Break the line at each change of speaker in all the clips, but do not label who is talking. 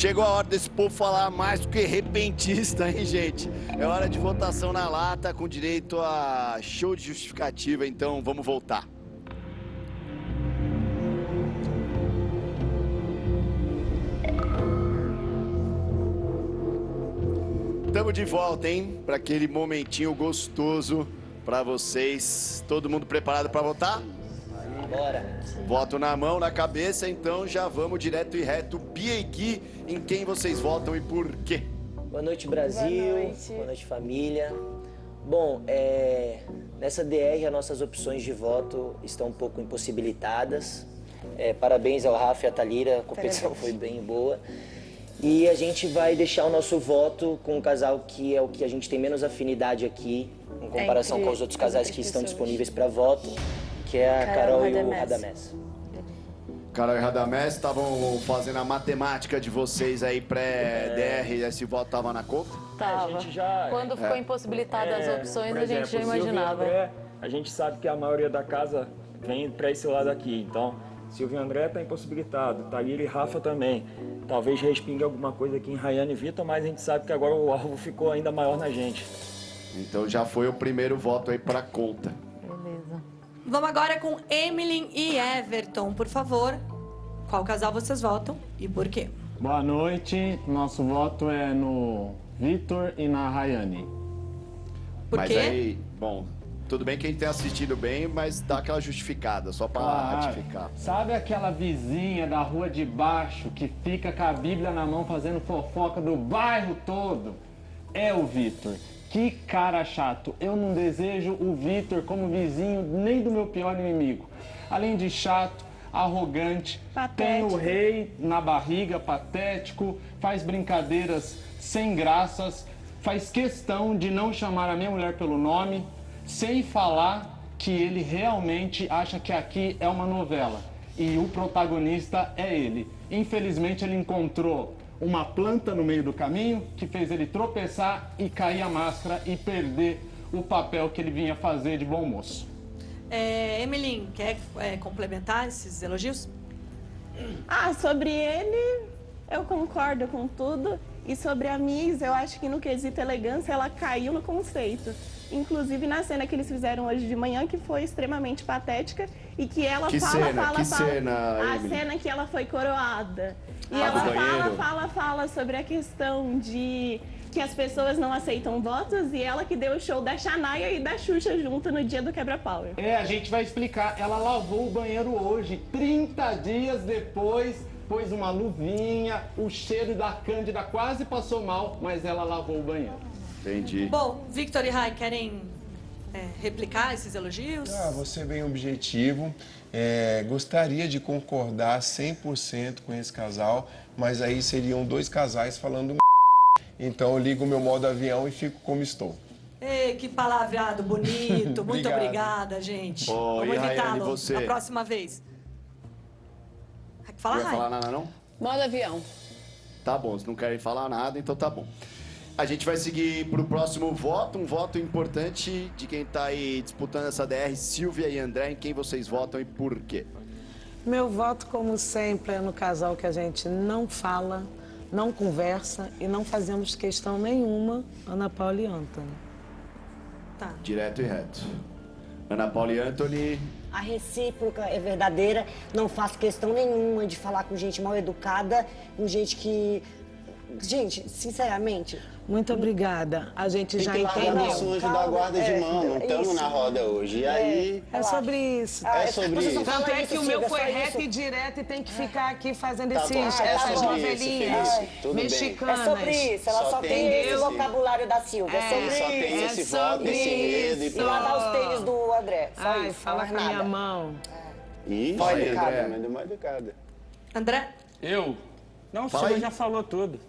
Chegou a hora desse povo falar mais do que repentista, hein, gente? É hora de votação na lata com direito a show de justificativa, então vamos voltar. Estamos de volta, hein? Para aquele momentinho gostoso para vocês. Todo mundo preparado para votar?
Bora.
Voto na mão, na cabeça, então já vamos direto e reto. Bia e Gui, em quem vocês votam e por quê?
Boa noite, Brasil.
Boa noite.
Boa noite, família. Bom, nessa DR as nossas opções de voto estão um pouco impossibilitadas. Parabéns ao Rafa e à Thalira, a competição foi bem boa. E a gente vai deixar o nosso voto com um casal que é o que a gente tem menos afinidade aqui, em comparação com os outros casais que estão disponíveis para voto, que é a Carol e o Radamés.
Carol e Radamés estavam fazendo a matemática de vocês aí pré-DR, esse voto tava na conta?
Tava.
A gente já,
Quando ficou impossibilitadas as opções,
por
a gente já
exemplo, Silvio e
imaginava.
André, a gente sabe que a maioria da casa vem para esse lado aqui, então Silvio e André está impossibilitado, Thalira e Rafa também. Talvez respingue alguma coisa aqui em Rayane e Vitor, mas a gente sabe que agora o alvo ficou ainda maior na gente.
Então já foi o primeiro voto aí pra conta.
Beleza.
Vamos agora com Emily e Everton, por favor. Qual casal vocês votam e por quê?
Boa noite, nosso voto é no Vitor e na Rayane.
Por
Mas
quê?
aí, bom, tudo bem que a gente tem assistido bem, mas dá aquela justificada, só pra ratificar.
Sabe aquela vizinha da rua de baixo que fica com a Bíblia na mão fazendo fofoca do bairro todo? É o Vitor. Que cara chato. Eu não desejo o Vitor como vizinho nem do meu pior inimigo. Além de chato, arrogante, tem o rei na barriga, patético, faz brincadeiras sem graças, faz questão de não chamar a minha mulher pelo nome, sem falar que ele realmente acha que aqui é uma novela e o protagonista é ele. Infelizmente ele encontrou uma planta no meio do caminho que fez ele tropeçar e cair a máscara e perder o papel que ele vinha fazer de bom moço.
Emily, quer complementar esses elogios?
Sobre ele, eu concordo com tudo. E sobre a Miss, eu acho que no quesito elegância, ela caiu no conceito. Inclusive na cena que eles fizeram hoje de manhã, que foi extremamente patética. E que ela
Que cena,
a
Emily?
cena que ela foi coroada. E ela fala sobre a questão de que as pessoas não aceitam votos. E ela que deu o show da Shania e da Xuxa junto no dia do Quebra-Pau.
A gente vai explicar. Ela lavou o banheiro hoje, 30 dias depois, pôs uma luvinha, o cheiro da Cândida quase passou mal, mas ela lavou o banheiro.
Entendi.
Bom, Victor e Rai querem replicar esses elogios?
Vou ser bem objetivo. Gostaria de concordar 100% com esse casal, mas aí seriam dois casais falando então eu ligo o meu modo avião e fico como estou.
Ei, que palavreado bonito. Muito obrigada, gente. Vamos
e Rayane,
evitá-lo
você?
na próxima vez. Fala,
Não vai
Rai.
falar nada, não?
Modo avião.
Tá bom, se não querem falar nada, então tá bom. A gente vai seguir pro próximo voto, um voto importante de quem tá aí disputando essa DR, Silvia e André, em quem vocês votam e por quê?
Meu voto, como sempre, é no casal que a gente não fala, não conversa e não fazemos questão nenhuma, Ana Paula e Antony.
Tá.
Direto e reto. Ana Paula e Antony.
A recíproca é verdadeira, não faço questão nenhuma de falar com gente mal educada, com gente que... Gente, sinceramente...
Muito obrigada, a gente já
Tem que largar
entendeu.
nosso anjo da guarda de mão, não estamos na roda hoje. E aí...
É sobre isso.
sobre isso.
Tanto é que o meu
Silvia,
foi
só
reto
isso.
e direto e tem que ficar aqui fazendo
Tá bom,
essas
sobre
novelinhas
isso, tudo bem.
mexicanas.
É sobre isso, ela só tem esse vocabulário da Silvia. É sobre
Só tem
isso.
esse voto, esse medo
E lavar os tênis do André. Só
Ai,
isso,
fala
mais
com a minha
nada.
mão.
Ih,
Fala aí,
educada,
André.
mas deu uma educada.
André?
Eu? Não, o
Fala
senhor
aí.
já falou tudo.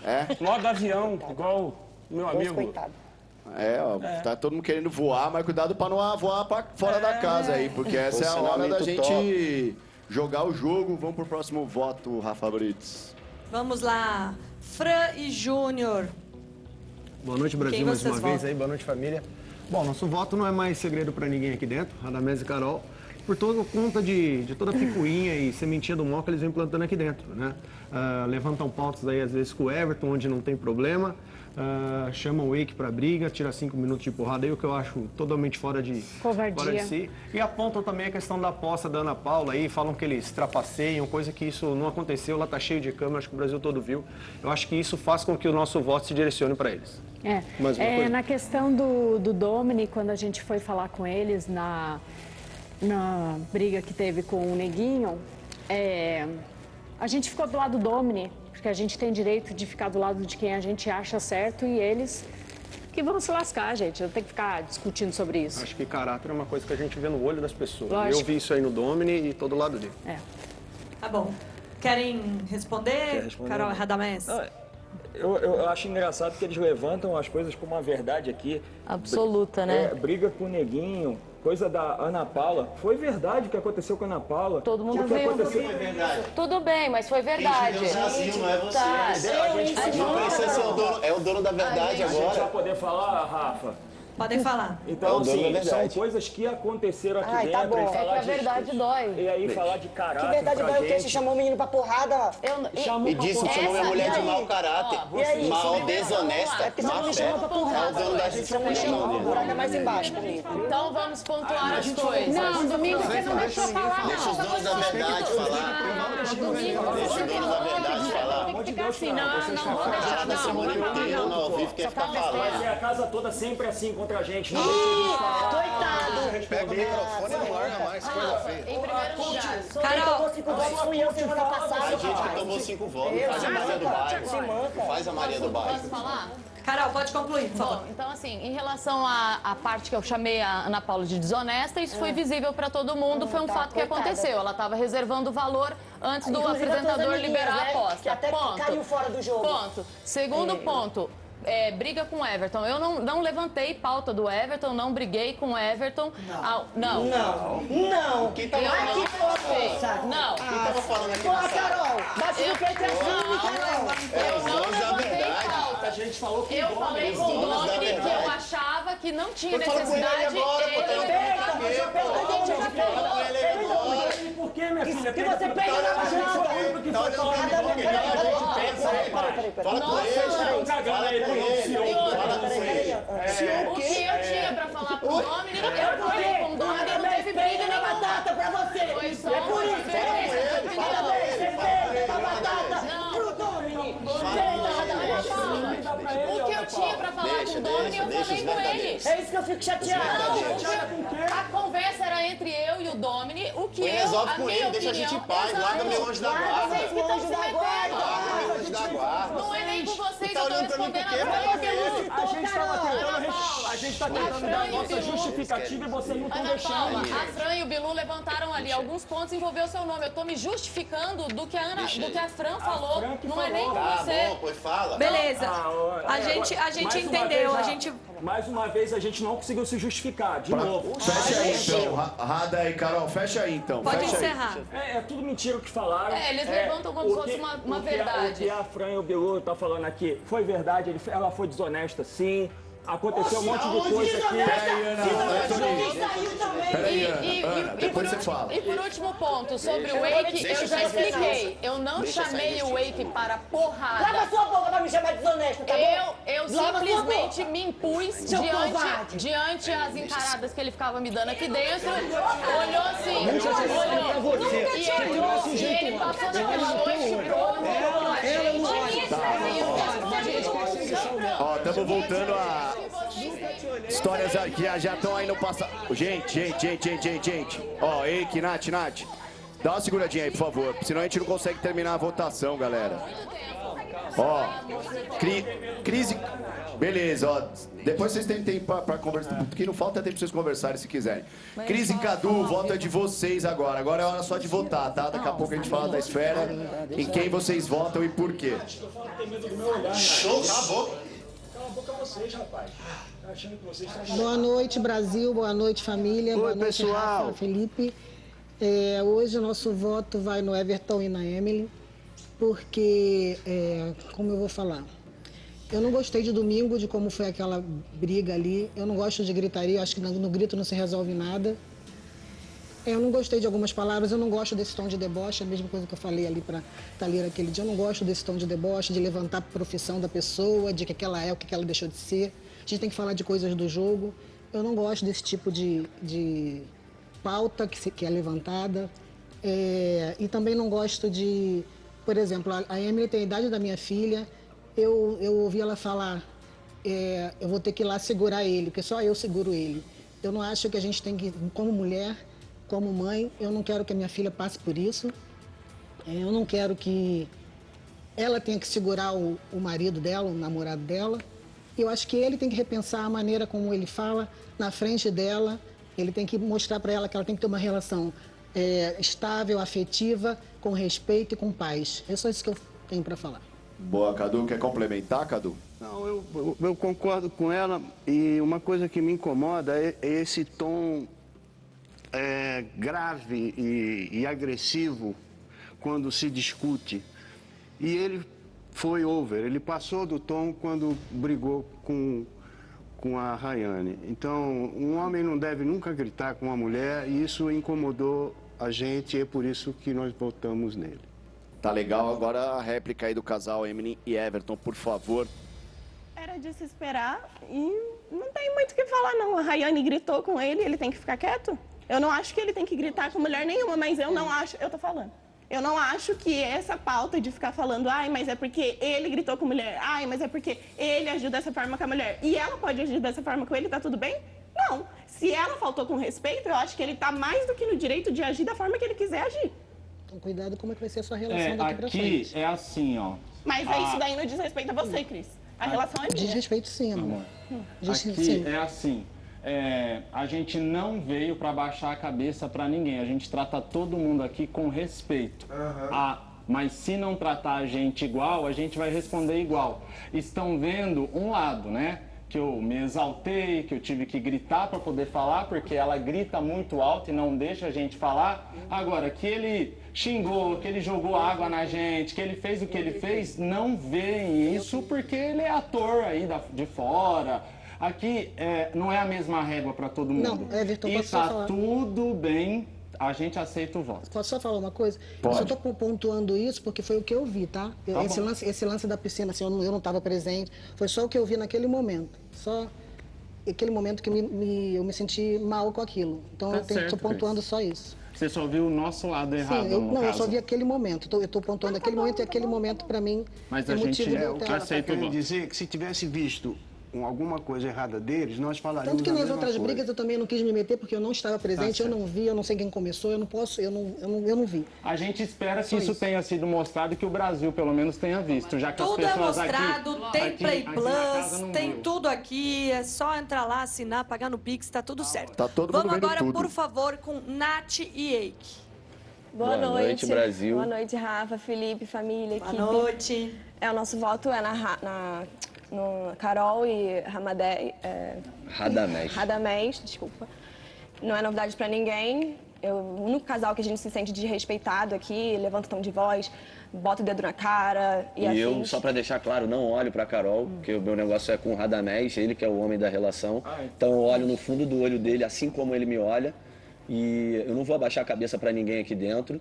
É?
Modo avião, igual meu amigo.
Coitado.
Tá todo mundo querendo voar, mas cuidado pra não voar pra fora da casa aí, porque essa é a hora da
Posicionamento
gente jogar o jogo. Vamos pro próximo voto, Rafa Brits.
Vamos lá. Fran e Júnior.
Boa noite, Brasil,
Quem
mais uma
vocês
vez
votam?
aí. Boa noite, família. Bom, nosso voto não é mais segredo para ninguém aqui dentro, Radamés e Carol. por toda conta de toda a picuinha e sementinha do mal que eles vêm plantando aqui dentro, né? Levantam pautas aí, às vezes, com o Everton, onde não tem problema. Chamam o Wake pra briga, tira 5 minutos de porrada aí, o que eu acho totalmente fora de si. E apontam também a questão da aposta da Ana Paula aí, falam que eles trapaceiam, coisa que isso não aconteceu, lá tá cheio de câmera, acho que o Brasil todo viu. Eu acho que isso faz com que o nosso voto se direcione para eles.
Na questão do Domini, quando a gente foi falar com eles na briga que teve com o Neguinho, a gente ficou do lado do Domini, porque a gente tem direito de ficar do lado de quem a gente acha certo e eles que vão se lascar, gente. Não tem que ficar discutindo sobre isso.
Acho que caráter é uma coisa que a gente vê no olho das pessoas.
Lógico.
Eu vi isso aí no Domini e todo lado dele.
Tá bom. Querem responder? Carol Radamés?
Eu acho engraçado que eles levantam as coisas como uma verdade aqui.
Absoluta, né?
Briga com o Neguinho, coisa da Ana Paula. Foi verdade o que aconteceu com a Ana Paula.
Todo mundo
viu.
Foi verdade.
Tudo bem, mas foi verdade.
Quem te deu Zazinho, não é você.
Tá.
Não precisa ser o dono, é o dono da verdade
A gente
agora.
vai poder falar, Rafa?
Podem falar.
Então, assim, são coisas que aconteceram aqui dentro.
Tá bom.
E falar
É que a verdade dói.
E aí falar de caráter.
Que verdade
pra
vai o quê?
gente.
Você chamou o menino pra porrada?
E disse que chamou minha mulher de mau caráter, mal desonesta, má fé. É o dono da gente.
O buraco é mais embaixo comigo.
Então vamos pontuar as coisas.
Não, domingo você não deixou falar,
Deixa os donos da verdade falar. Deixa os donos da verdade falar.
Tem que ficar assim, não vou deixar,
Da semana inteira no ao vivo quer ficar falando.
Mas é a casa toda sempre assim contra a gente. Não
Coitado.
Pega o microfone e não larga mais, coisa feia.
Em primeiro lugar,
Carol, 5 votos fui eu semana
A
passada.
gente que tomou 5 votos, faz a Maria do Bairro. Faz a Maria do Bairro.
posso falar?
Carol, pode concluir, por favor.
Bom, então assim, em relação à parte que eu chamei a Ana Paula de desonesta, isso foi visível para todo mundo, foi um fato que aconteceu. Ela estava reservando o valor antes do
Inclusive,
apresentador
as
liberar a
amiguinhas, né,
aposta.
que até caiu fora do jogo.
Ponto. Segundo ponto. Briga com o Everton. Eu não levantei pauta do Everton, não briguei com o Everton. Não.
Quem tava
Eu
falando
não levantei. Não.
Quem tava falando aqui
Pô,
na sala?
Carol, bate no peito assim, Carol.
Eu não levantei pauta.
A gente falou com
Eu falei com o Domini que eu achava que não tinha necessidade.
Por que, minha filha?
Que você pega na
Foi que foi falar
Fala com ele.
O que eu tinha pra falar com o Domini, eu falei com o Domini, não teve briga nem batata pra você. Foi só
É por isso.
O que eu tinha pra falar com o Domini, eu falei com ele.
É isso que eu fico chateada.
A conversa era entre eu e o Domini, o que
Resolve com ele, deixa a gente em paz, larga meu anjo da guarda.
Vocês que estão se metendo.
Larga meu anjo da guarda.
Não é nem com vocês,
Tá
eu tô
olhando pra mim
respondendo
por quê?
a
A gente tá tentando dar a nossa justificativa e vocês não estão
Ana Paula,
deixando.
a Fran e o Bilu levantaram ali alguns pontos, envolveu o seu nome. Eu tô me justificando do que a Fran falou. Não é nem com
Tá
você.
bom, pois fala.
Beleza. A gente entendeu.
Mais uma vez, a gente não conseguiu se justificar, de novo.
Fecha aí então, Rada e Carol, fecha aí então.
Pode
fecha
encerrar.
É tudo mentira o que falaram.
Eles levantam como se fosse uma verdade.
O que a Fran e o Bilu tá falando aqui foi verdade, ela foi desonesta, sim. Aconteceu um monte de coisa aqui.
Peraí, Ana, Ana, depois você fala.
E por último ponto, sobre o Wake, eu já expliquei. Eu não chamei o Wake para porrada.
Lava sua boca pra me chamar de desonesta, tá bom?
Eu simplesmente me impus diante as encaradas que ele ficava me dando aqui dentro. Olhou assim, olhou. E ele passou naquela noite
Ó, estamos voltando a histórias que já estão aí no passado. Gente. Ó, Eike, Nath. Dá uma seguradinha aí, por favor. Senão a gente não consegue terminar a votação, galera. Ó, crise... Beleza, ó. Depois vocês têm tempo pra conversar. Porque não falta tempo pra vocês conversarem se quiserem. Cris e Cadu, o voto é de vocês agora. Agora é hora só de votar, tá? Daqui a pouco a gente fala da esfera. Em quem vocês votam e por quê.
Show, cala a boca.
Cala a boca vocês, rapaz. Tá achando que vocês estão...
Boa noite, Brasil. Boa noite, família. Boa noite,
pessoal.
Rafa, Felipe. Hoje o nosso voto vai no Everton e na Emily. Porque, como eu vou falar... Eu não gostei de domingo, de como foi aquela briga ali. Eu não gosto de gritaria, eu acho que no grito não se resolve nada. Eu não gostei de algumas palavras, eu não gosto desse tom de deboche, a mesma coisa que eu falei ali para Thalira aquele dia. Eu não gosto desse tom de deboche, de levantar a profissão da pessoa, de que ela é, o que ela deixou de ser. A gente tem que falar de coisas do jogo. Eu não gosto desse tipo de pauta que é levantada. E também não gosto de... Por exemplo, a Emily tem a idade da minha filha. Eu ouvi ela falar, eu vou ter que ir lá segurar ele, porque só eu seguro ele. Eu não acho que a gente tem que, como mulher, como mãe, eu não quero que a minha filha passe por isso. Eu não quero que ela tenha que segurar o marido dela, o namorado dela. Eu acho que ele tem que repensar a maneira como ele fala na frente dela. Ele tem que mostrar para ela que ela tem que ter uma relação estável, afetiva, com respeito e com paz. É só isso que eu tenho para falar.
Boa, Cadu. Quer complementar, Cadu?
Não, eu concordo com ela e uma coisa que me incomoda é esse tom grave e agressivo quando se discute. E ele foi over, ele passou do tom quando brigou com a Rayane. Então, um homem não deve nunca gritar com uma mulher e isso incomodou a gente e é por isso que nós votamos nele.
Tá legal. Agora a réplica aí do casal Emily e Everton, por favor.
Era de se esperar e não tem muito o que falar, não. A Rayane gritou com ele tem que ficar quieto. Eu não acho que ele tem que gritar com mulher nenhuma, mas eu não acho... Eu tô falando. Eu não acho que essa pauta de ficar falando, ai, mas é porque ele gritou com mulher, ai, mas é porque ele agiu dessa forma com a mulher, e ela pode agir dessa forma com ele, tá tudo bem? Não. Se ela faltou com respeito, eu acho que ele tá mais do que no direito de agir da forma que ele quiser agir.
Então, cuidado como é que vai ser a sua relação daqui pra frente.
Aqui é assim, ó.
Mas isso daí não diz respeito a você, Cris. A relação é minha.
Diz respeito sim, amor.
Aqui é assim. A gente não veio para baixar a cabeça para ninguém. A gente trata todo mundo aqui com respeito. Mas se não tratar a gente igual, a gente vai responder igual. Estão vendo um lado, né? Que eu me exaltei, que eu tive que gritar para poder falar, porque ela grita muito alto e não deixa a gente falar. Agora, que ele xingou, que ele jogou água na gente, que ele fez o que ele fez, não veem isso porque ele é ator aí de fora. Aqui não é a mesma régua para todo mundo.
Não, Everton,
e
posso só falar?
Tudo bem, a gente aceita o voto.
Posso só falar uma coisa?
Pode.
Eu só estou pontuando isso porque foi o que eu vi, tá? Esse lance da piscina, assim, eu não estava presente, foi só o que eu vi naquele momento. Só aquele momento que eu me senti mal com aquilo. Então eu estou pontuando só isso.
Você só viu o nosso lado errado,
Sim,
no caso.
eu só vi aquele momento. Eu estou pontuando aquele momento e aquele momento, para mim,
mas
é
a
motivo
gente
de eu ter...
aceita dizer que se tivesse visto alguma coisa errada deles, nós falaríamos
Tanto que nas
a mesma
outras
coisa.
brigas eu também não quis me meter porque eu não estava presente, eu não vi, eu não sei quem começou, eu não posso, eu não vi.
A gente espera que isso tenha sido mostrado e que o Brasil, pelo menos, tenha visto, já que
Tudo
as
é
pessoas
mostrado,
aqui,
tem Play
aqui
Plus, tem tudo aqui, é só entrar lá, assinar, pagar no Pix, tá tudo certo.
Tá todo mundo
Vamos
vendo
agora,
tudo.
por favor, com Nath e Eike.
Boa noite,
Brasil.
Boa noite, Rafa, Felipe, família, equipe.
Boa noite.
O nosso voto é no Carol e Radamés, desculpa. Não é novidade pra ninguém. O único casal que a gente se sente desrespeitado aqui, levanta o tom de voz, bota o dedo na cara e afins.
Eu, só pra deixar claro, não olho pra Carol, porque o meu negócio é com o Radamés, ele que é o homem da relação. Então eu olho no fundo do olho dele, assim como ele me olha. E eu não vou abaixar a cabeça pra ninguém aqui dentro.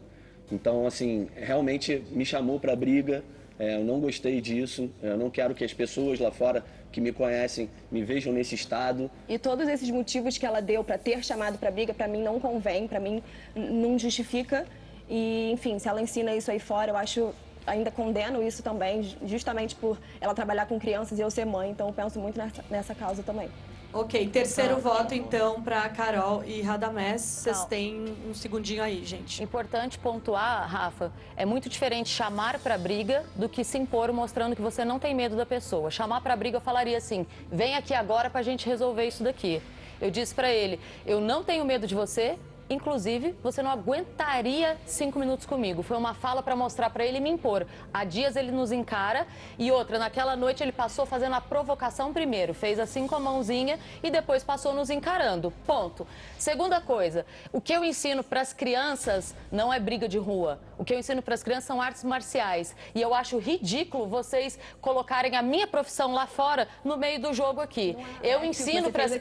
Então, assim, realmente me chamou pra briga. Eu não gostei disso. Eu não quero que as pessoas lá fora que me conhecem me vejam nesse estado.
E todos esses motivos que ela deu pra ter chamado pra briga, pra mim não convém, pra mim não justifica. E, enfim, se ela ensina isso aí fora, eu acho... Ainda condeno isso também, justamente por ela trabalhar com crianças e eu ser mãe. Então, eu penso muito nessa causa também.
Ok, terceiro voto, então, para Carol e Radamés. Vocês têm um segundinho aí, gente.
Importante pontuar, Rafa, é muito diferente chamar para briga do que se impor mostrando que você não tem medo da pessoa. Chamar para briga, eu falaria assim, vem aqui agora para a gente resolver isso daqui. Eu disse para ele, eu não tenho medo de você, inclusive, você não aguentaria 5 minutos comigo. Foi uma fala para mostrar para ele e me impor. Há dias ele nos encara e outra, naquela noite ele passou fazendo a provocação primeiro. Fez assim com a mãozinha e depois passou nos encarando. Ponto. Segunda coisa, o que eu ensino para as crianças não é briga de rua. O que eu ensino para as crianças são artes marciais. E eu acho ridículo vocês colocarem a minha profissão lá fora no meio do jogo aqui. Eu ensino para as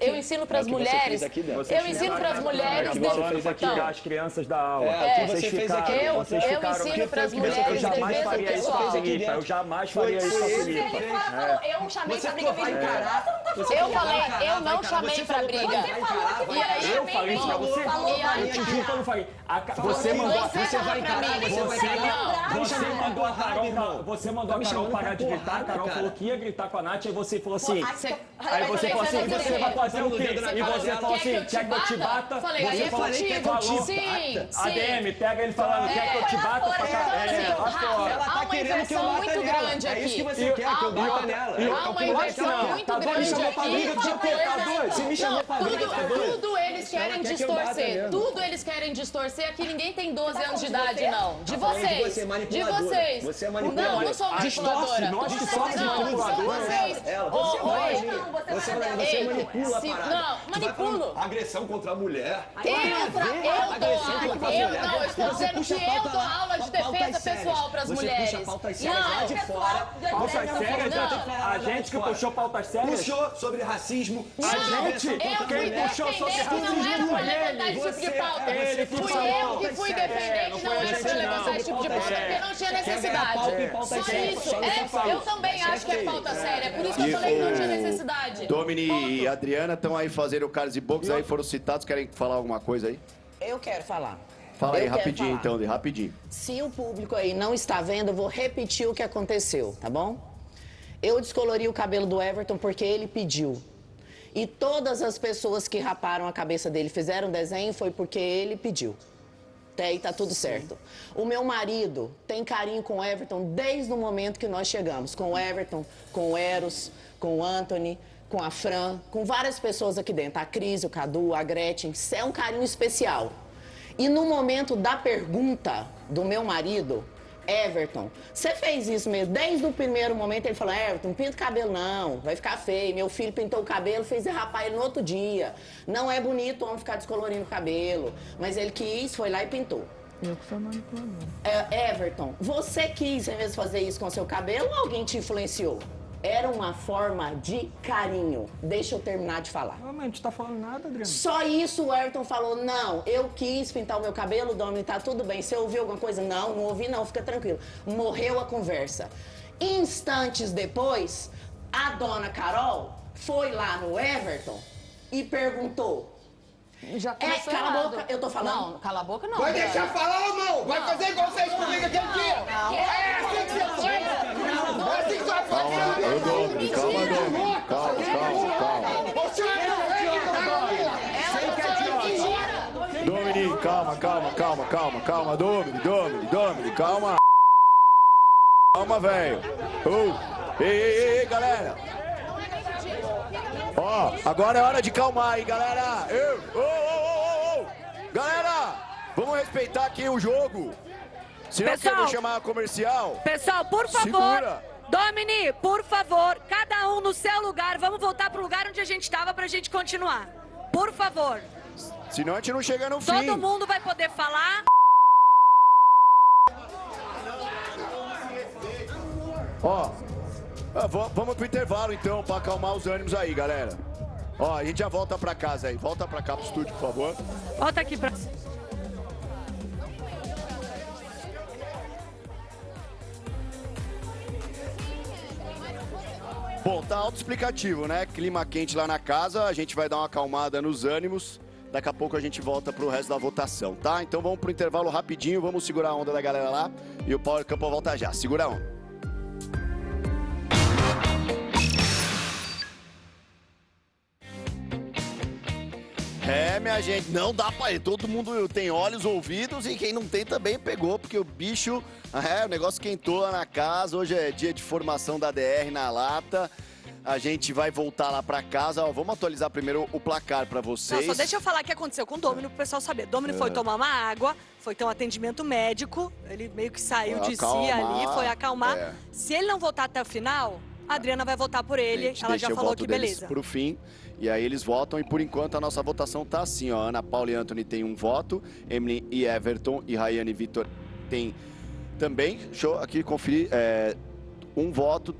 mulheres... Eu ensino para as mulheres
fez aqui as crianças da aula.
Você fez aqui.
Eu ensino para as mulheres defesa pessoal.
Eu jamais faria isso com a Filipa.
Eu chamei pra briga. Eu falei, eu não chamei pra briga. E aí
eu falei isso pra você? Eu te juro que eu não falei. Você mandou a Carol. Você mandou a Carol parar de gritar. A Carol falou que ia gritar com a Nath. Aí você falou assim. Aí você falou assim, você vai fazer o quê? E você falou assim, quer que eu te bata? Você falou assim, quer que eu te bata? ADM, pega ele falando, quer que eu te bata?
Há uma inversão muito grande aqui.
É isso que você quer, que eu bata nela.
Há uma inversão muito grande aqui.
Você me chamou pra briga,
Tudo eles querem distorcer. Tudo eles querem distorcer. Aqui ninguém tem 12 anos de idade, não. De vocês. De vocês.
Você é manipuladora.
Não, não sou manipuladora.
Nós que somos manipuladores.
Vocês.
Você manipula a parada.
Não, manipulo.
Agressão contra a mulher.
Eu estou dizendo que eu dou aula de defesa pessoal para as mulheres.
Você puxa pautas sérias lá de fora.
Pautas sérias? A gente que puxou pautas sérias?
Puxou sobre racismo.
A gente? Quem puxou sobre racismo?
Não era para levantar esse tipo de pauta. Fui eu que fui defender que não era para levantar esse tipo de pauta, porque não tinha necessidade. Só isso. Eu também acho que é pauta séria. Por isso que eu falei que não tinha necessidade.
Domini e Adriana estão aí fazendo o Cards e Box, aí foram citados. Querem falar alguma coisa aí?
Eu quero falar.
Fala aí, rapidinho então, rapidinho.
Se o público aí não está vendo, eu vou repetir o que aconteceu, tá bom? Eu descolori o cabelo do Everton porque ele pediu. E todas as pessoas que raparam a cabeça dele, fizeram desenho, foi porque ele pediu. Até aí tá tudo certo. O meu marido tem carinho com o Everton desde o momento que nós chegamos. Com o Everton, com o Eros, com o Anthony, com a Fran, com várias pessoas aqui dentro. A Cris, o Cadu, a Gretchen. Isso é um carinho especial. E no momento da pergunta do meu marido, Everton, você fez isso mesmo? Desde o primeiro momento ele falou, Everton, não pinta o cabelo não, vai ficar feio. Meu filho pintou o cabelo, fez rapar ele no outro dia. Não é bonito o homem ficar descolorindo o cabelo. Mas ele quis, foi lá e pintou.
Eu que sou manipuladora.
Everton, você quis, ao invés de fazer isso com seu cabelo, ou alguém te influenciou? Era uma forma de carinho. Deixa eu terminar de falar.
Não, mas a gente tá falando nada, Adriana.
Só isso o Everton falou, não, eu quis pintar o meu cabelo, Domini, tá tudo bem. Você ouviu alguma coisa? Não, não ouvi não, fica tranquilo. Morreu a conversa. Instantes depois, a dona Carol foi lá no Everton e perguntou...
Já começou
cala a
errado.
boca, eu tô falando.
Não, cala a boca não.
Vai deixar falar ou não? Vai fazer igual vocês comigo aquele dia? É assim que você faz? É assim que você vai fazer?
Ô, Domini, calma, Domini. Calma.
Você é
Domini, calma. Domini, calma. Calma, velho. Ei, galera. Ó, agora é hora de calmar, hein, galera. Galera, vamos respeitar aqui o jogo. Senão eu vou chamar a comercial.
Pessoal, por favor.
Segura.
Domini, por favor, cada um no seu lugar. Vamos voltar pro lugar onde a gente estava pra gente continuar. Por favor.
Senão a gente não chega no fim.
Todo mundo vai poder falar.
Ó, vamos pro intervalo então, pra acalmar os ânimos aí, galera. Ó, a gente já volta pra casa aí. Volta pra cá pro estúdio, por favor.
Volta aqui pra...
Bom, tá autoexplicativo, né? Clima quente lá na casa, a gente vai dar uma acalmada nos ânimos. Daqui a pouco a gente volta pro resto da votação, tá? Então vamos pro intervalo rapidinho, vamos segurar a onda da galera lá. E o Power Couple volta já. Segura a onda. Minha gente, não dá pra ir. Todo mundo tem olhos, ouvidos e quem não tem também pegou, porque o bicho, o negócio quentou lá na casa. Hoje é dia de formação da DR na lata. A gente vai voltar lá pra casa. Ó, vamos atualizar primeiro o placar pra vocês.
Não, só deixa eu falar o que aconteceu com o Domini pro pessoal saber. Domini foi tomar uma água, foi ter um atendimento médico, ele meio que saiu de si ali, foi acalmar. Se ele não voltar até o final, a Adriana vai votar por ele. Ela já falou que beleza.
Pro fim. E aí eles votam e por enquanto a nossa votação tá assim, ó. Ana Paula e Anthony tem um voto, Emily e Everton e Rayane e Vitor tem também, deixa eu aqui conferir, um voto,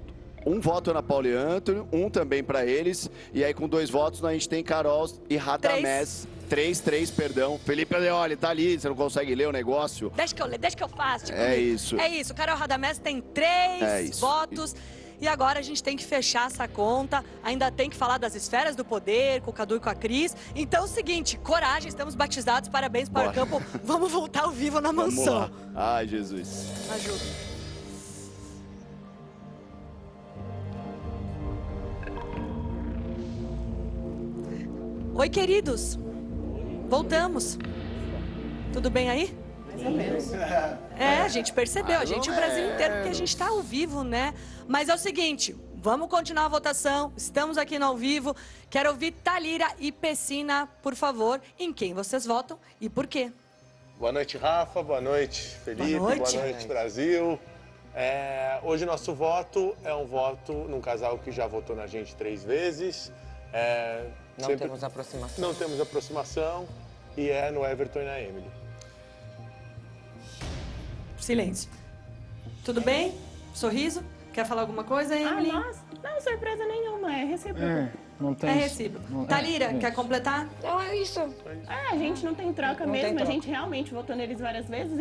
um voto Ana Paula e Antônio, um também para eles. E aí com 2 votos a gente tem Carol e Radamés. 3, perdão. Felipe Aleoli, tá ali, você não consegue ler o negócio?
Deixa que eu faço. Tipo,
é isso.
É isso, Carol Radamés tem 3 votos. E agora a gente tem que fechar essa conta, ainda tem que falar das esferas do poder, com o Cadu e com a Cris. Então é o seguinte, coragem, estamos batizados, parabéns para o campo. Vamos voltar ao vivo na mansão.
Vamos lá. Ai, Jesus.
Ajuda. Oi, queridos. Voltamos. Tudo bem aí?
Mais ou menos.
É, a gente percebeu, a gente, o Brasil inteiro, porque a gente tá ao vivo, né? Mas é o seguinte, vamos continuar a votação, estamos aqui no ao vivo. Quero ouvir Thalira e Pessina, por favor, em quem vocês votam e por quê.
Boa noite, Rafa, boa noite, Felipe, boa noite Brasil. Hoje nosso voto é um voto num casal que já votou na gente 3 vezes.
Não temos aproximação.
Não temos aproximação e é no Everton e na Emily.
Silêncio. Tudo bem? Sorriso? Quer falar alguma coisa, Emily?
Nossa, não, surpresa nenhuma, é recíproco.
Não tem.
É recíproco. Thalira, quer completar?
Não, é isso. A gente não tem troca
Não tem
mesmo,
troca.
a gente realmente votou neles várias vezes,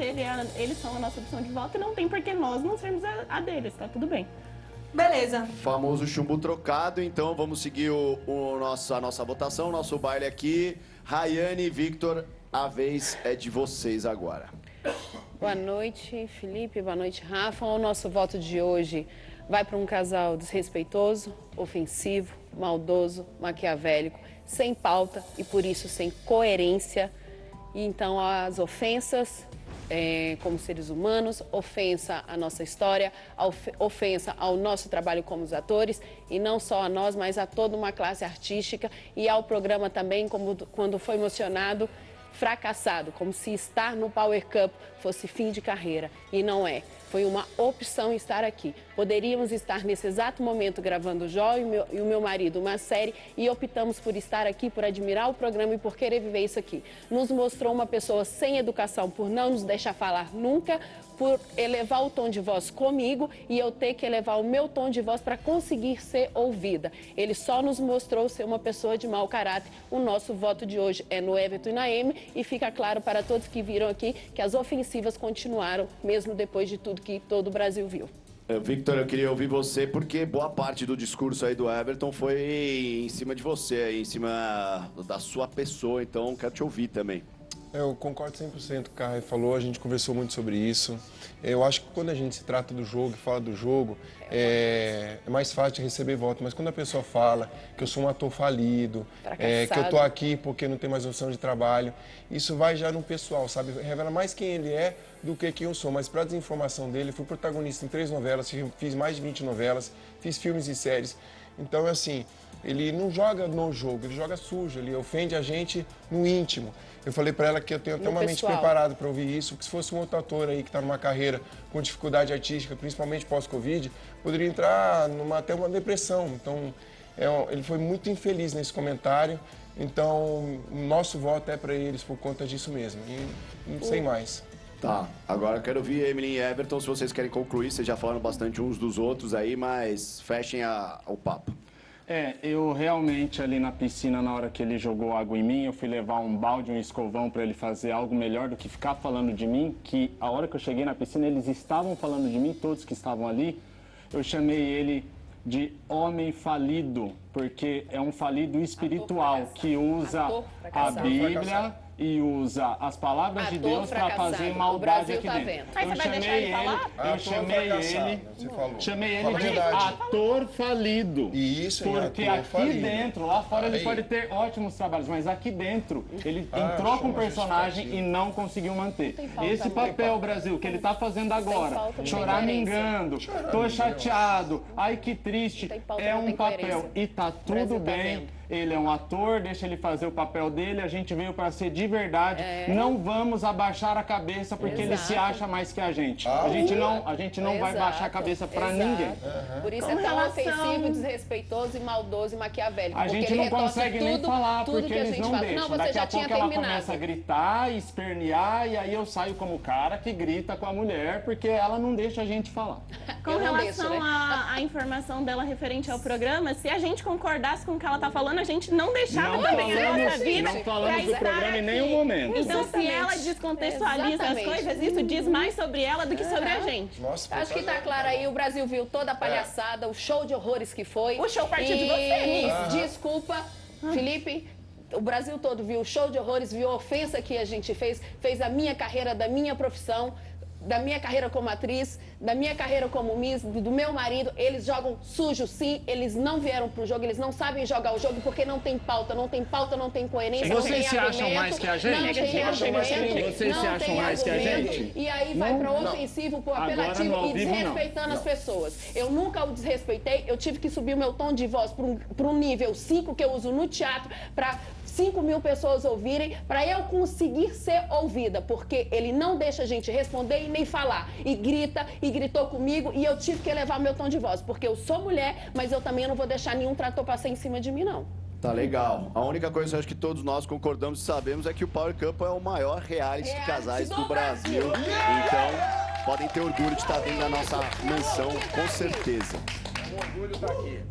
eles são a nossa opção de voto e não tem por que nós não sermos a deles, tá tudo bem.
Beleza.
Famoso chumbo trocado, então vamos seguir a nossa votação, o nosso baile aqui. Rayane e Victor, a vez é de vocês agora.
Boa noite, Felipe. Boa noite, Rafa. O nosso voto de hoje vai para um casal desrespeitoso, ofensivo, maldoso, maquiavélico, sem pauta e, por isso, sem coerência. E, então, as ofensas como seres humanos, ofensa à nossa história, ofensa ao nosso trabalho como os atores, e não só a nós, mas a toda uma classe artística e ao programa também, como quando foi mencionado, fracassado, como se estar no Power Cup fosse fim de carreira, e não é. Foi uma opção estar aqui. Poderíamos estar nesse exato momento gravando o Jó e o meu marido uma série e optamos por estar aqui, por admirar o programa e por querer viver isso aqui. Nos mostrou uma pessoa sem educação, por não nos deixar falar nunca, por elevar o tom de voz comigo e eu ter que elevar o meu tom de voz para conseguir ser ouvida. Ele só nos mostrou ser uma pessoa de mau caráter. O nosso voto de hoje é no Everton e na Amy e fica claro para todos que viram aqui que as ofensivas continuaram, mesmo depois de tudo que todo o Brasil viu.
Victor, eu queria ouvir você porque boa parte do discurso aí do Everton foi em cima de você, em cima da sua pessoa, então quero te ouvir também.
Eu concordo 100% com o que o Caio falou, a gente conversou muito sobre isso. Eu acho que quando a gente se trata do jogo e fala do jogo, é mais fácil de receber voto. Mas quando a pessoa fala que eu sou um ator falido, que eu tô aqui porque não tem mais opção de trabalho, isso vai já no pessoal, sabe? Revela mais quem ele é do que quem eu sou. Mas para desinformação dele, fui protagonista em 3 novelas, fiz mais de 20 novelas, fiz filmes e séries. Então, assim, ele não joga no jogo, ele joga sujo, ele ofende a gente no íntimo. Eu falei para ela que eu tenho até uma mente preparada para ouvir isso, que se fosse um outro ator aí que está numa carreira com dificuldade artística, principalmente pós-Covid, poderia entrar até uma depressão. Então, ele foi muito infeliz nesse comentário. Então, o nosso voto é para eles por conta disso mesmo. E não sei mais.
Tá, agora eu quero ouvir Emily e Everton, se vocês querem concluir, vocês já falaram bastante uns dos outros aí, mas fechem o papo.
Eu realmente ali na piscina, na hora que ele jogou água em mim, eu fui levar um balde, um escovão para ele fazer algo melhor do que ficar falando de mim, que a hora que eu cheguei na piscina, eles estavam falando de mim, todos que estavam ali. Eu chamei ele de homem falido, porque é um falido espiritual que usa a Bíblia e usa as palavras de Deus para fazer maldade aqui dentro. Eu chamei ele de ator falido.
Isso,
porque aqui dentro, lá fora ele pode ter ótimos trabalhos, mas aqui dentro ele entrou com um personagem e não conseguiu manter. Esse papel, Brasil, que ele está fazendo agora, choramingando, tô chateado, ai que triste, é um papel e tá tudo bem. ele é um ator, deixa ele fazer o papel dele, a gente veio para ser de verdade. Não vamos abaixar a cabeça porque ele se acha mais que a gente. A gente não vai baixar a cabeça para ninguém.
Por isso é tão ofensivo, desrespeitoso e maldoso e maquiavélico.
A gente não consegue nem falar porque eles não deixam.
Não, você
Daqui
já
a pouco
tinha
ela
terminado.
começa a gritar, espernear, e aí eu saio como cara que grita com a mulher porque ela não deixa a gente falar.
Com relação à informação dela referente ao programa, se a gente concordasse com o que ela tá falando, a gente não deixava também a nossa vida.
Não falamos do programa em nenhum momento.
Então, se ela descontextualiza as coisas, isso diz mais sobre ela do que sobre a gente.
Nossa,
acho que tá claro aí, o Brasil viu toda a palhaçada, o show de horrores que foi.
O show partiu de você, Miss.
Desculpa, Felipe. O Brasil todo viu o show de horrores, viu a ofensa que a gente fez a minha carreira, da minha profissão, da minha carreira como atriz, da minha carreira como Miss, do meu marido. Eles jogam sujo, sim, eles não vieram pro jogo, eles não sabem jogar o jogo porque não tem pauta, não tem coerência, não tem
Vocês se acham mais que a gente? Vocês se acham mais que a gente?
E aí vai para ofensivo, pro apelativo e desrespeitando as pessoas. Eu nunca o desrespeitei, eu tive que subir o meu tom de voz para um nível 5 que eu uso no teatro, para 5 mil pessoas ouvirem, para eu conseguir ser ouvida, porque ele não deixa a gente responder e nem falar. E grita, e gritou comigo, e eu tive que elevar meu tom de voz, porque eu sou mulher, mas eu também não vou deixar nenhum trator passar em cima de mim, não.
Tá legal. A única coisa que eu acho que todos nós concordamos e sabemos é que o Power Couple é o maior reality de casais do Brasil. Então, podem ter orgulho de estar dentro da nossa mansão, com certeza.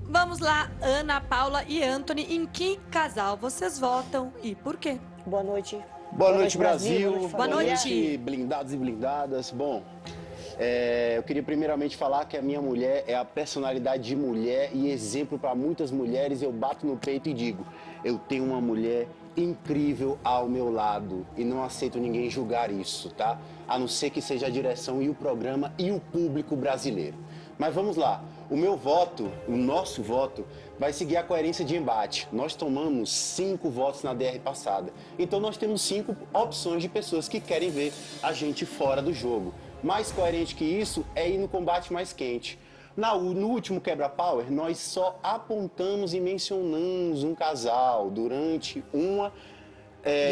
Vamos lá, Ana, Paula e Anthony, em que casal vocês votam e por quê?
Boa noite.
Boa noite, Brasil.
Boa noite.
Blindados e blindadas. Bom, eu queria primeiramente falar que a minha mulher é a personalidade de mulher e exemplo para muitas mulheres. Eu bato no peito e digo, eu tenho uma mulher incrível ao meu lado e não aceito ninguém julgar isso, tá? A não ser que seja a direção e o programa e o público brasileiro. Mas vamos lá, o meu voto, o nosso voto, vai seguir a coerência de embate. Nós tomamos 5 votos na DR passada, então nós temos 5 opções de pessoas que querem ver a gente fora do jogo. Mais coerente que isso é ir no combate mais quente. No último Quebra-Power, nós só apontamos e mencionamos um casal durante uma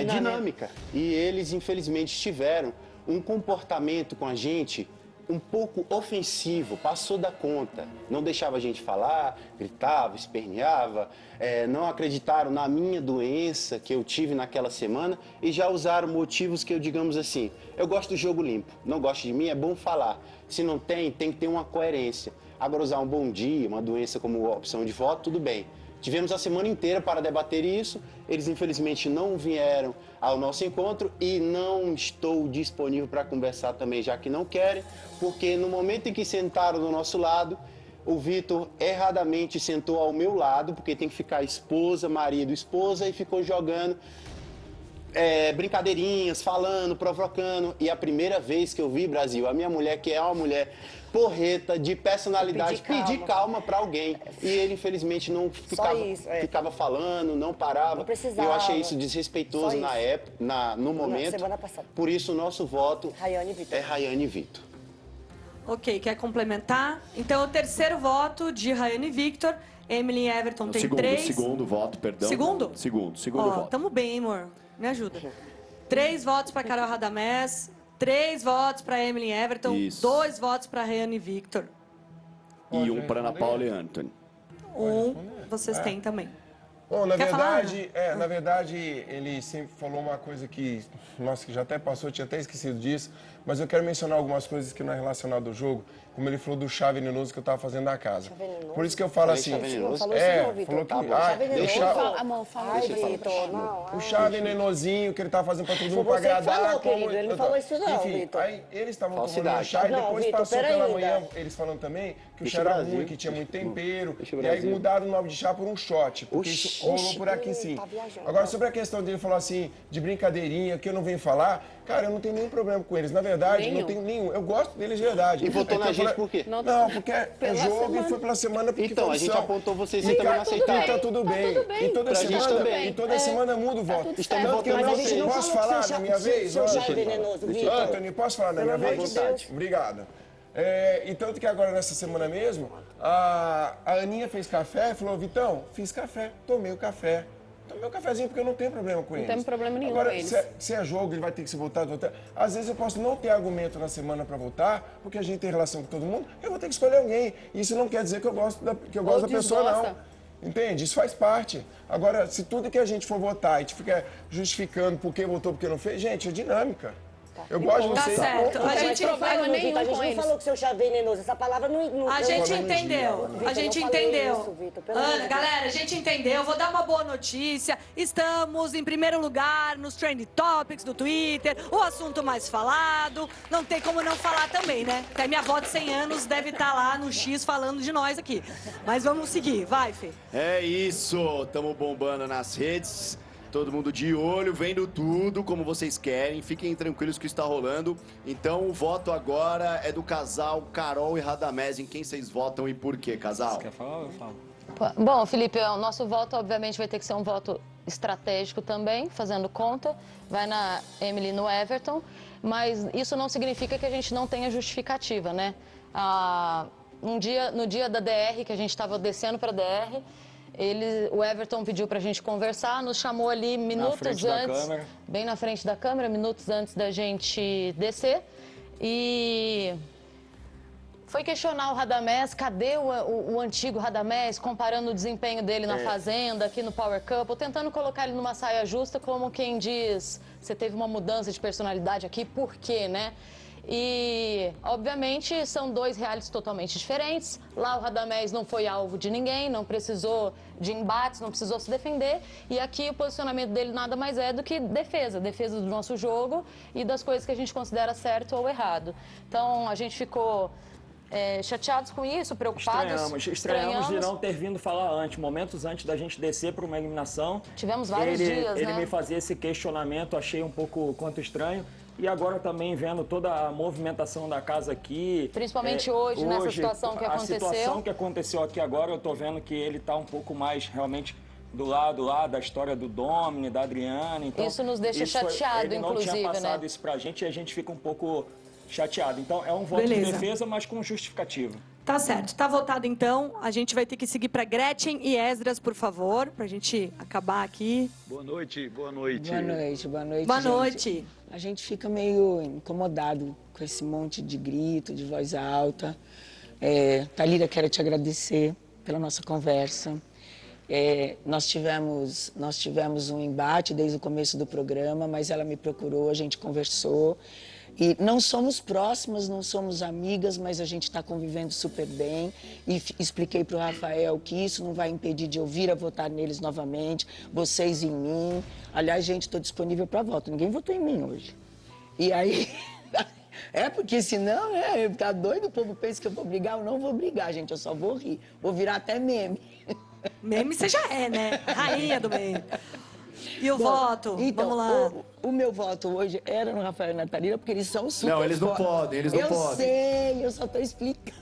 dinâmica. E eles, infelizmente, tiveram um comportamento com a gente um pouco ofensivo, passou da conta. Não deixava a gente falar, gritava, esperneava, não acreditaram na minha doença que eu tive naquela semana e já usaram motivos que eu, digamos assim, eu gosto do jogo limpo, não gosto de mim, é bom falar. Se não tem, tem que ter uma coerência. Agora usar um bom dia, uma doença como opção de voto, tudo bem. Tivemos a semana inteira para debater isso, eles infelizmente não vieram ao nosso encontro e não estou disponível para conversar também, já que não querem, porque no momento em que sentaram do nosso lado, o Vitor erradamente sentou ao meu lado, porque tem que ficar esposa, marido, esposa, e ficou jogando brincadeirinhas, falando, provocando. E a primeira vez que eu vi, Brasil, a minha mulher, que é uma mulher porreta, de personalidade, pedir calma para alguém. E ele, infelizmente, não ficava falando, não parava.
Não precisava.
Eu achei isso desrespeitoso na época, no momento.
Semana passada.
Por isso, o nosso voto é Rayane e Vitor.
Ok, quer complementar? Então, o terceiro voto de Rayane e Victor. Emily e Everton tem 3.
Segundo voto, perdão.
Segundo?
Segundo
Ó,
voto.
tamo bem, hein, amor? Me ajuda. 3 votos para Carol Radamés, 3 votos para Emily e Everton,
Isso.
2 votos para Rayane e Victor.
E um para Ana Paula e Anthony.
Vocês têm também.
Bom, na
Quer
verdade, na verdade, ele sempre falou uma coisa que, nossa, que já até passou, eu tinha até esquecido disso, mas eu quero mencionar algumas coisas que não é relacionado ao jogo, como ele falou do chá venenoso que eu estava fazendo na casa. Por isso que eu falo assim, falou que o chá venenosinho que ele estava fazendo para todo mundo para agradar.
Ele não falou isso não,
enfim,
Vitor.
aí eles estavam tomando o chá e depois passou pela manhã, eles falando também que o chá era ruim, que tinha muito tempero, e aí mudaram o nome de chá por um shot, porque isso rolou por aqui sim. Agora, sobre a questão dele falar assim, de brincadeirinha, que eu não venho falar, cara, eu não tenho nenhum problema com eles. Na verdade, não tenho nenhum. Eu gosto deles de verdade.
E votou na gente por quê?
Não, porque é jogo e foi pela semana porque
então,
foi
a gente apontou vocês e
e
também não aceitaram.
Tá tudo bem. E toda semana muda o voto.
Estamos
Tanto que eu
votando
não posso falar na minha vez?
Seu chá é venenoso, Vitor.
Anthony, posso falar na minha vez? Obrigado. E tanto que agora, nessa semana mesmo, a Aninha fez café e falou, Vitão, fiz café, tomei o café. Tomei um cafezinho porque eu não tenho problema com eles.
Não tem problema nenhum
Agora,
com eles.
se é jogo, ele vai ter que se voltar. Às vezes eu posso não ter argumento na semana pra votar, porque a gente tem relação com todo mundo, eu vou ter que escolher alguém. Isso não quer dizer que eu gosto da pessoa, não. Entende? Isso faz parte. Agora, se tudo que a gente for votar e a gente fica justificando por que votou, porque não fez, gente, é dinâmica. Eu gosto de vocês.
Tá certo.
A gente não falou que seu chá venenoso. Essa palavra não...
A gente entendeu. A gente entendeu. Ana, galera, a gente entendeu. Vou dar uma boa notícia. Estamos em primeiro lugar nos Trend Topics do Twitter. O assunto mais falado. Não tem como não falar também, né? Até minha avó de 100 anos deve estar lá no X falando de nós aqui. Mas vamos seguir. Vai, Fê.
É isso. Estamos bombando nas redes. Todo mundo de olho, vendo tudo como vocês querem. Fiquem tranquilos que está rolando. Então, o voto agora é do casal Carol e Radamés. Em quem vocês votam e por quê, casal? Você
quer falar ou eu falo?
Bom, Felipe, o nosso voto, obviamente, vai ter que ser um voto estratégico também, fazendo conta. Vai na Emily e no Everton. Mas isso não significa que a gente não tenha justificativa, né? No dia da DR, que a gente estava descendo para a DR, o Everton pediu pra gente conversar, nos chamou ali minutos antes, bem na frente da câmera, minutos antes da gente descer. E foi questionar o Radamés, cadê o antigo Radamés, comparando o desempenho dele na Fazenda, aqui no Power Couple, tentando colocar ele numa saia justa, como quem diz, você teve uma mudança de personalidade aqui, por quê, né? E, obviamente, são dois realities totalmente diferentes. Lá o Radamés não foi alvo de ninguém, não precisou de embates, não precisou se defender. E aqui o posicionamento dele nada mais é do que defesa do nosso jogo e das coisas que a gente considera certo ou errado. Então, a gente ficou chateados com isso, preocupados.
Estranhamos de não ter vindo falar antes, momentos antes da gente descer para uma eliminação.
Tivemos vários dias,
Ele me fazia esse questionamento, achei um pouco quanto estranho. E agora também vendo toda a movimentação da casa aqui.
Principalmente hoje, nessa situação que aconteceu.
A situação que aconteceu aqui agora, eu tô vendo que ele tá um pouco mais realmente do lado lá da história do Domini, da Adriana. Então,
isso nos deixa chateado,
ele
inclusive,
não tinha passado
né?
isso pra gente e a gente fica um pouco chateado. Então é um voto de defesa, mas com justificativa.
Tá certo, tá votado então. A gente vai ter que seguir para Gretchen e Esdras, por favor, pra gente acabar aqui.
Boa noite, boa noite.
Boa noite, boa noite.
Boa
gente.
noite.
A gente fica meio incomodado com esse monte de grito, de voz alta. Thalíria, quero te agradecer pela nossa conversa. Nós tivemos um embate desde o começo do programa, mas ela me procurou, a gente conversou. E não somos próximas, não somos amigas, mas a gente está convivendo super bem. E expliquei para o Rafael que isso não vai impedir de eu vir a votar neles novamente, vocês em mim. Aliás, gente, estou disponível para voto. Ninguém votou em mim hoje. E aí... porque senão, tá doido, o povo pensa que eu vou brigar. Eu não vou brigar, gente, eu só vou rir. Vou virar até meme.
Meme você já é, né? Rainha do meme. E o voto?
Então,
vamos lá.
O meu voto hoje era no Rafael e na Thalíria, porque eles são super
Não, eles não podem, eles não podem.
Eu sei, eu só tô explicando.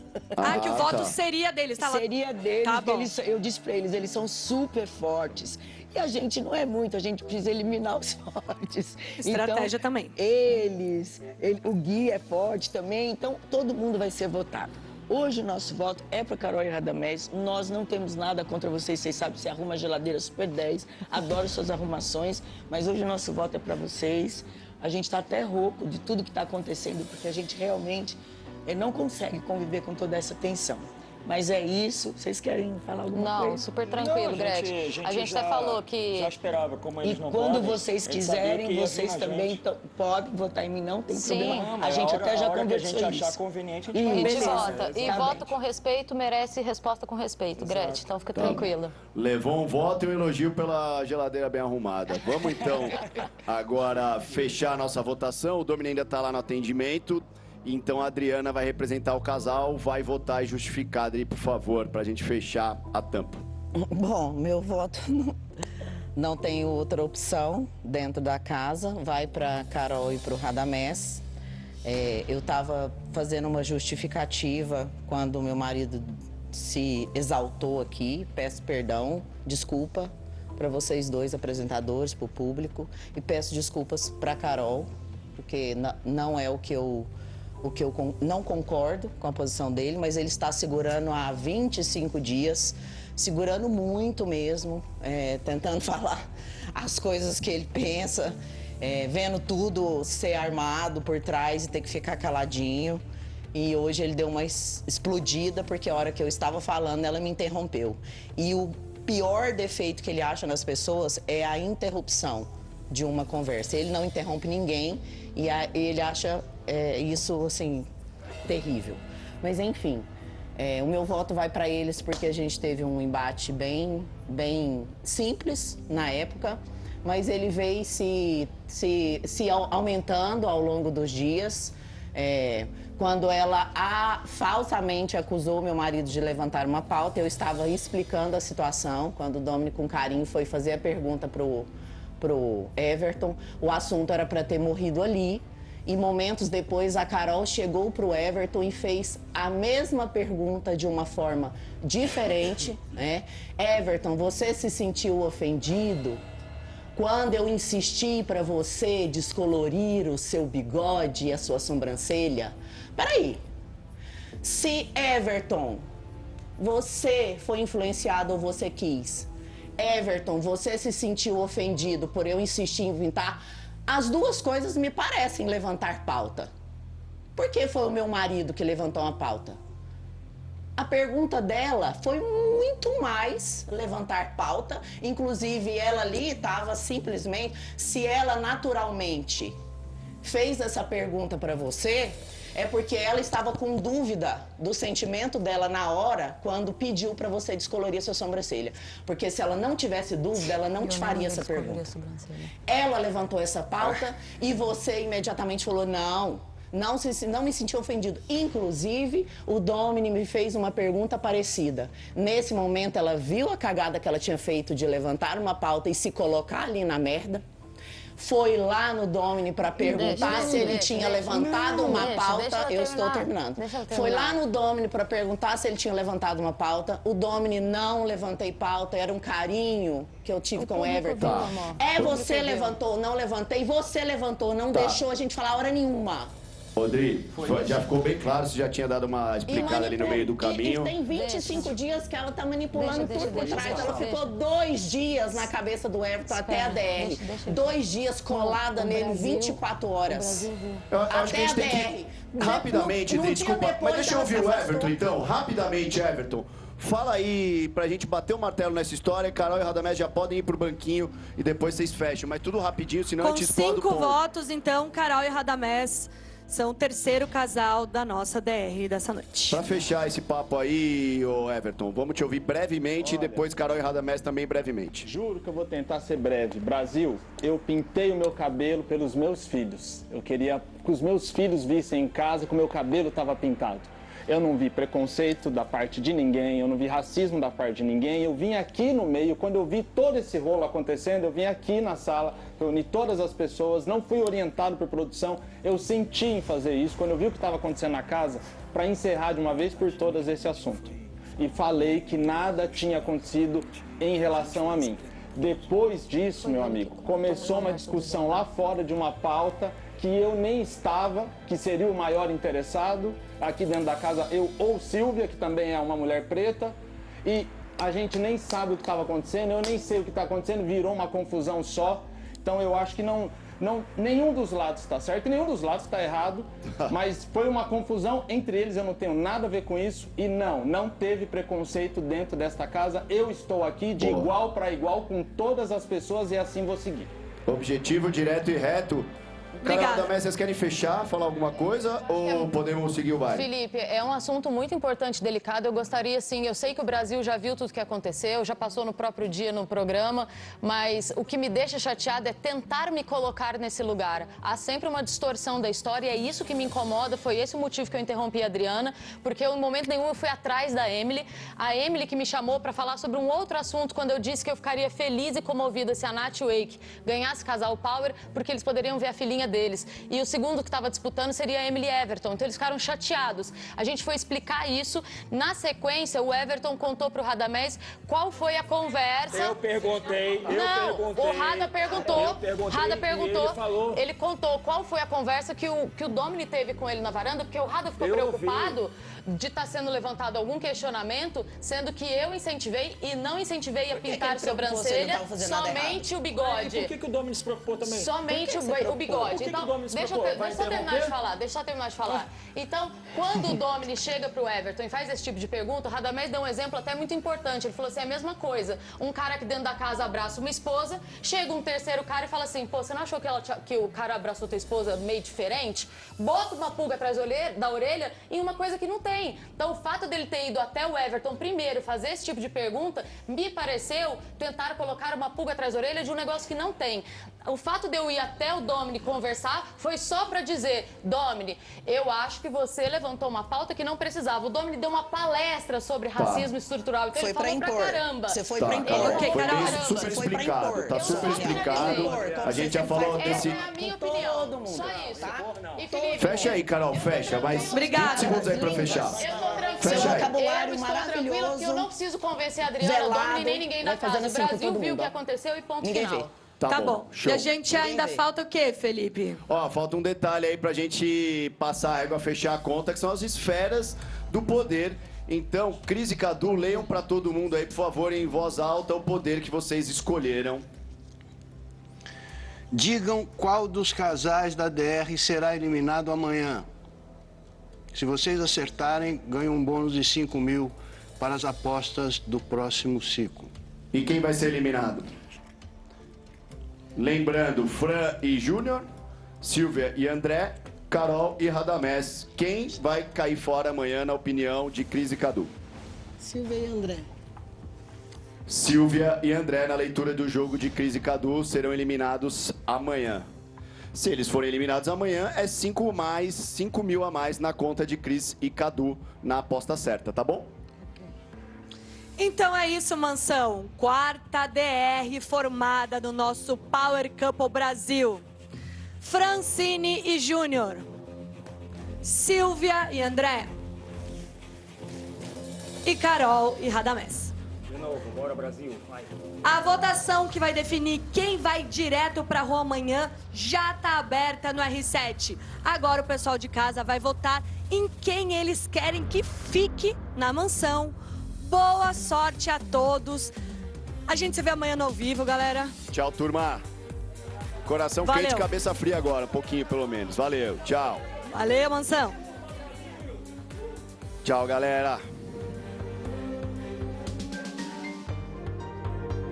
Que o voto seria deles, tá?
Seria deles,
tá bom.
eu disse pra eles são super fortes. E a gente não é muito, a gente precisa eliminar os fortes.
Estratégia
então,
também.
O Gui é forte também, então todo mundo vai ser votado. Hoje o nosso voto é para Carol e Radamés. Nós não temos nada contra vocês. Vocês sabem que você arruma a geladeira super 10. Adoro suas arrumações. Mas hoje o nosso voto é para vocês. A gente está até rouco de tudo que está acontecendo, porque a gente realmente não consegue conviver com toda essa tensão. Mas é isso. Vocês querem falar alguma coisa?
Não, super tranquilo, Gretchen. A gente até falou que...
Já esperava, como eles não podem.
E quando vocês quiserem, vocês também podem votar em mim, não tem problema.
Não,
a gente até já conversou isso.
A gente achar conveniente, a
gente vota. E voto com respeito merece resposta com respeito, Gretchen. Então fica tranquila.
Levou um voto e um elogio pela geladeira bem arrumada. Vamos então agora fechar a nossa votação. O Domini ainda está lá no atendimento. Então a Adriana vai representar o casal, vai votar e justificar, Adri, por favor, pra gente fechar a tampa.
Bom, meu voto não tem outra opção dentro da casa, vai pra Carol e pro Radamés. Eu estava fazendo uma justificativa quando meu marido se exaltou aqui, peço perdão, desculpa para vocês dois apresentadores, para o público, e peço desculpas para Carol, porque não é o que eu o que eu não concordo com a posição dele, mas ele está segurando há 25 dias, segurando muito mesmo, tentando falar as coisas que ele pensa, vendo tudo ser armado por trás e ter que ficar caladinho. E hoje ele deu uma explodida, porque a hora que eu estava falando, ela me interrompeu. E o pior defeito que ele acha nas pessoas é a interrupção de uma conversa. Ele não interrompe ninguém e ele acha isso, assim, terrível. Mas, enfim, o meu voto vai para eles porque a gente teve um embate bem simples na época, mas ele veio se aumentando ao longo dos dias. Quando ela falsamente acusou meu marido de levantar uma pauta, eu estava explicando a situação. Quando o Domini, com carinho, foi fazer a pergunta pro Everton, o assunto era para ter morrido ali. E momentos depois, a Carol chegou pro Everton e fez a mesma pergunta de uma forma diferente, né? Everton, você se sentiu ofendido quando eu insisti para você descolorir o seu bigode e a sua sobrancelha? Peraí, se Everton, você foi influenciado ou você quis, Everton, você se sentiu ofendido por eu insistir em pintar, as duas coisas me parecem levantar pauta. Por que foi o meu marido que levantou uma pauta? A pergunta dela foi muito mais levantar pauta, inclusive ela ali estava simplesmente, se ela naturalmente fez essa pergunta para você, é porque ela estava com dúvida do sentimento dela na hora, quando pediu para você descolorir sua sobrancelha. Porque se ela não tivesse dúvida, ela não te faria essa pergunta. Ela levantou essa pauta e você imediatamente falou, não me senti ofendido. Inclusive, o Domini me fez uma pergunta parecida. Nesse momento, ela viu a cagada que ela tinha feito de levantar uma pauta e se colocar ali na merda. Foi lá no Domini para perguntar se ele tinha levantado uma pauta. Eu estou terminando. Foi lá no Domini para perguntar se ele tinha levantado uma pauta. O Domini, não levantei pauta, era um carinho que eu tive com o Everton. Você levantou, não levantei, você levantou, não deixou a gente falar hora nenhuma.
Rodrigo, já ficou bem claro, você já tinha dado uma explicada ali no meio do caminho.
E tem 25 dias que ela tá manipulando tudo por trás. Ela ficou 2 dias na cabeça do Everton até a DR. 2 dias colada nele, 24 horas.
Eu acho que a gente tem que rapidamente, desculpa, mas deixa eu ouvir o Everton então. Rapidamente, Everton. Fala aí pra gente bater o martelo nessa história. Carol e Radamés já podem ir pro banquinho e depois vocês fecham. Mas tudo rapidinho, senão a gente explode o ponto.
Com 5 votos, então, Carol e Radamés são o terceiro casal da nossa DR dessa noite.
Pra fechar esse papo aí, ô Everton, vamos te ouvir brevemente e depois Carol e Radamés também brevemente.
Juro que eu vou tentar ser breve. Brasil, eu pintei o meu cabelo pelos meus filhos. Eu queria que os meus filhos vissem em casa que o meu cabelo estava pintado. Eu não vi preconceito da parte de ninguém, eu não vi racismo da parte de ninguém. Eu vim aqui no meio, quando eu vi todo esse rolo acontecendo, eu vim aqui na sala, reuni todas as pessoas, não fui orientado por produção. Eu senti em fazer isso, quando eu vi o que estava acontecendo na casa, para encerrar de uma vez por todas esse assunto. E falei que nada tinha acontecido em relação a mim. Depois disso, meu amigo, começou uma discussão lá fora de uma pauta que eu nem estava, que seria o maior interessado. Aqui dentro da casa, eu ou Silvia, que também é uma mulher preta, e a gente nem sabe o que estava acontecendo, eu nem sei o que está acontecendo, virou uma confusão só. Então eu acho que nenhum dos lados está certo, nenhum dos lados está errado, mas foi uma confusão entre eles, eu não tenho nada a ver com isso, e não teve preconceito dentro desta casa. Eu estou aqui de igual para igual com todas as pessoas e assim vou seguir.
Objetivo direto e reto. Carol, Radamés, vocês querem fechar, falar alguma coisa ou podemos seguir o baile?
Felipe, é um assunto muito importante e delicado. Eu gostaria, sim, eu sei que o Brasil já viu tudo o que aconteceu, já passou no próprio dia no programa, mas o que me deixa chateada é tentar me colocar nesse lugar. Há sempre uma distorção da história e é isso que me incomoda. Foi esse o motivo que eu interrompi a Adriana, porque em momento nenhum eu fui atrás da Emily. A Emily que me chamou para falar sobre um outro assunto quando eu disse que eu ficaria feliz e comovida se a Nath e o Eike ganhasse Casal Power, porque eles poderiam ver a filhinha deles. E o segundo que estava disputando seria a Emily Everton. Então eles ficaram chateados. A gente foi explicar isso. Na sequência, o Everton contou para o Radamés qual foi a conversa.
Eu perguntei.
O Rada perguntou. Rada perguntou.
Ele falou.
Ele contou qual foi a conversa que o Domini teve com ele na varanda, porque o Rada ficou preocupado de estar sendo levantado algum questionamento, sendo que eu incentivei e não incentivei a pintar sobrancelha, somente o bigode.
Por que o Domini se preocupou também?
Somente o bigode. Então, deixa eu terminar de falar. Então, quando o Domini chega pro Everton e faz esse tipo de pergunta, o Radamés deu um exemplo até muito importante. Ele falou assim, é a mesma coisa. Um cara que dentro da casa abraça uma esposa, chega um terceiro cara e fala assim, pô, você não achou que o cara abraçou tua esposa meio diferente? Bota uma pulga atrás da orelha em uma coisa que não tem. Então, o fato dele ter ido até o Everton primeiro fazer esse tipo de pergunta, me pareceu tentar colocar uma pulga atrás da orelha de um negócio que não tem. O fato de eu ir até o Domini conversar foi só para dizer, Domini, eu acho que você levantou uma pauta que não precisava. O Domini deu uma palestra sobre racismo estrutural. Então ele falou pra caramba.
Você foi pra impor. Foi super explicado. Tá super explicado. A gente já falou desse...
É a minha opinião. Só isso. E Felipe,
fecha aí, Carol, fecha. Mais 20 segundos aí pra fechar.
Eu tô tranquilo.
Fecha aí.
Eu estou tranquilo porque eu não preciso convencer a Adriana, Domini, nem ninguém da casa. O Brasil viu o que aconteceu e ponto final.
Tá bom.
Show.
E a gente ainda falta o quê, Felipe?
Ó, falta um detalhe aí pra gente passar a régua, fechar a conta, que são as esferas do poder. Então, Cris e Cadu, leiam pra todo mundo aí, por favor, em voz alta, o poder que vocês escolheram.
Digam qual dos casais da DR será eliminado amanhã. Se vocês acertarem, ganham um bônus de 5 mil para as apostas do próximo ciclo.
E quem vai ser eliminado? Lembrando, Fran e Júnior, Silvia e André, Carol e Radamés. Quem vai cair fora amanhã, na opinião de Cris e Cadu?
Silvia e André.
Silvia e André, na leitura do jogo de Cris e Cadu, serão eliminados amanhã. Se eles forem eliminados amanhã, é 5 mil a mais na conta de Cris e Cadu na aposta certa, tá bom?
Então é isso, Mansão. Quarta DR formada no nosso Power Couple Brasil. Francine e Júnior. Silvia e André. E Carol e Radamés.
De novo, bora Brasil, vai.
A votação que vai definir quem vai direto pra rua amanhã já tá aberta no R7. Agora o pessoal de casa vai votar em quem eles querem que fique na mansão. Boa sorte a todos. A gente se vê amanhã no ao vivo, galera.
Tchau, turma. Coração quente, cabeça fria agora, um pouquinho pelo menos. Valeu, tchau.
Valeu, mansão.
Tchau, galera.